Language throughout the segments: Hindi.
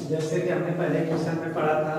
जैसे कि हमने पहले क्वेश्चन में पढ़ा था,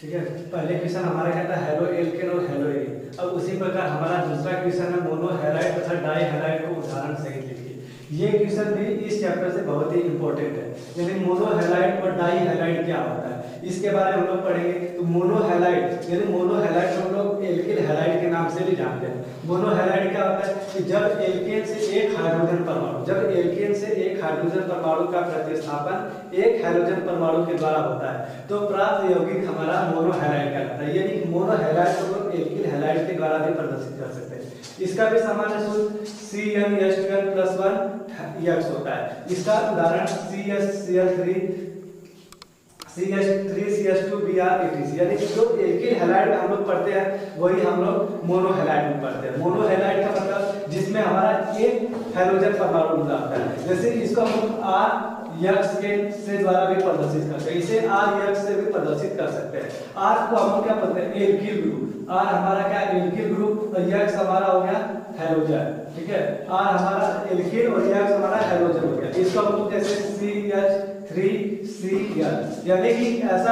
ठीक है, पहले क्वेश्चन हमारा क्या था, हेलो एल्केन और हेलो एरीन। अब उसी प्रकार हमारा दूसरा क्वेश्चन है मोनो हैलाइड तथा डाई हैलाइड को उदाहरण सहित लिखिए। ये क्वेश्चन भी इस चैप्टर से बहुत ही इंपॉर्टेंट है। यानी मोनो हैलाइड और डाई हैलाइड क्या होता है इसके बारे में हम लोग पढ़ेंगे। तो मोनो हैलाइड यानी मोनो हैलाइड को हम लोग एल्किल हैलाइड के नाम से भी जानते हैं। मोनो हैलाइड क्या होता है कि जब एल्केन से एक हाइड्रोजन परमाणु, जब एल्केन से एक हाइड्रोजन परमाणु का प्रतिस्थापन एक हाइड्रोजन परमाणु के द्वारा होता है तो प्राप्त यौगिक हमारा मोनो हैलाइड कहलाता है। यानी मोनो हैलाइड को हम एल्किल हैलाइड के द्वारा भी प्रदर्शित कर सकते हैं। इसका भी सामान्य सूत्र CnH2n+1 होता है। इसका उदाहरण CH3 CH2Br etc। यानी कि जो एल्किल हैलाइड हम लोग पढ़ते हैं वही हम लोग मोनो हैलाइड में पढ़ते हैं। मोनो हैलाइड का मतलब जिसमें हमारा एक हाइड्रोजन परमाणु मिला होता है। जैसे इसको हम R यक्स के से द्वारा भी प्रदर्शित करते हैं, इसे R यक्स से भी प्रदर्शित कर सकते हैं। R को हम क्या पढ़ते हैं, एल्किल ग्रुप। R हमारा क्या एल्किल ग्रुप और यक्स हमारा हो गया हैलोजन, ठीक है। R हमारा एल्किल और यक्स हमारा हैलोजन हो गया। इसको हम लोग जैसे CH3Cl यानी कि ऐसा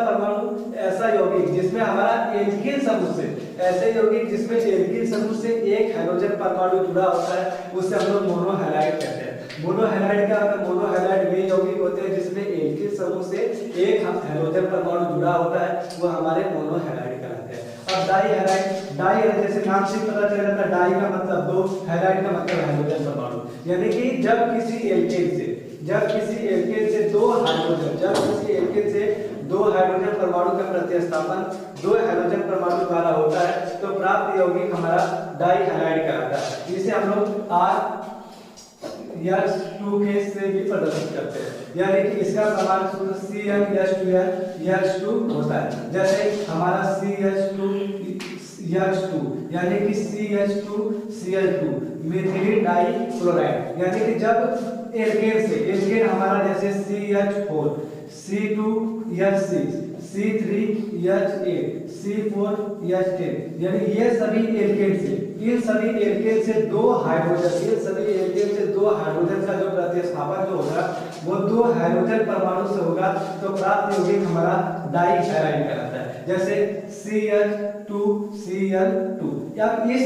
परमाणु, ऐसा यौगिक जिसमें हमारा एल्किल समूह से, ऐसे यौगिक जिसमें एल्किल समूह से एक हाइड्रोजन परमाणु जुड़ा होता है उससे हम लोग मोनो हैलाइड कहते हैं। मोनो हैलाइड क्या होता है, मोनो हैलाइड वे यौगिक होते हैं जिसमें एल्किल समूह से एक हाइड्रोजन परमाणु जुड़ा होता है, वो हमारे मोनो हैलाइड कहलाते हैं। अब डाई हैलाइड, डाई जैसे नाम से पता चल जाता है, डाई का मतलब दो, हैलाइड का मतलब हाइड्रोजन परमाणु। यानी कि जब किसी एल्केन से दो हाइड्रोजन, जब किसी एल्केन से दो हाइड्रोजन परमाणु का प्रतिस्थापन दो हाइड्रोजन परमाणु द्वारा होता है तो प्राप्त यौगिक हमारा डाई हैलाइड कहलाता है। इसे हम लोग R(H2) के से भी प्रदर्शित करते हैं। यानी कि इसका समान सूत्र CnH2n(H2) होता है। जैसे हमारा CH2 यानी कि CH2Cl2 मेथिलीन डाई क्लोराइड। यानी कि जब एल्केन हमारा जैसे CH4 C2H6 C3H8 C4H10 यानी ये सभी एल्केन से, इन सभी एल्केन से दो हाइड्रोजन का जो प्रतिस्थापन जो होगा वो दो हाइड्रोजन परमाणु से होगा तो प्राप्त यौगिक हमारा डाई हैलाइड कहलाता है। जैसे CH2Cl2। अब इस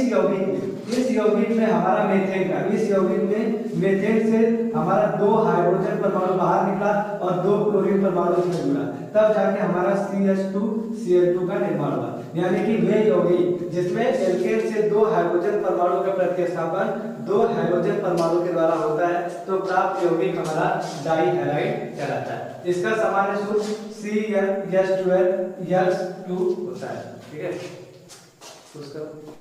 यौगिक में हमारा मेथेन का, इस यौगिक में मेथेन से हमारा दो हाइड्रोजन परमाणु बाहर निकला और दो क्लोरीन परमाणु इसमें जुड़ा, तब जाके हमारा CH2Cl2 का निर्माण हुआ। यानी कि वे यौगिक जिसमें एल्केन से दो हाइड्रोजन परमाणु का प्रतिस्थापन दो हाइड्रोजन परमाणु के द्वारा होता है तो प्राप्त यौगिक हमारा डाई हैलाइड कहलाता है। इसका सामान्य सूत्र CnH2n(H2) होता है, ठीक है। उसका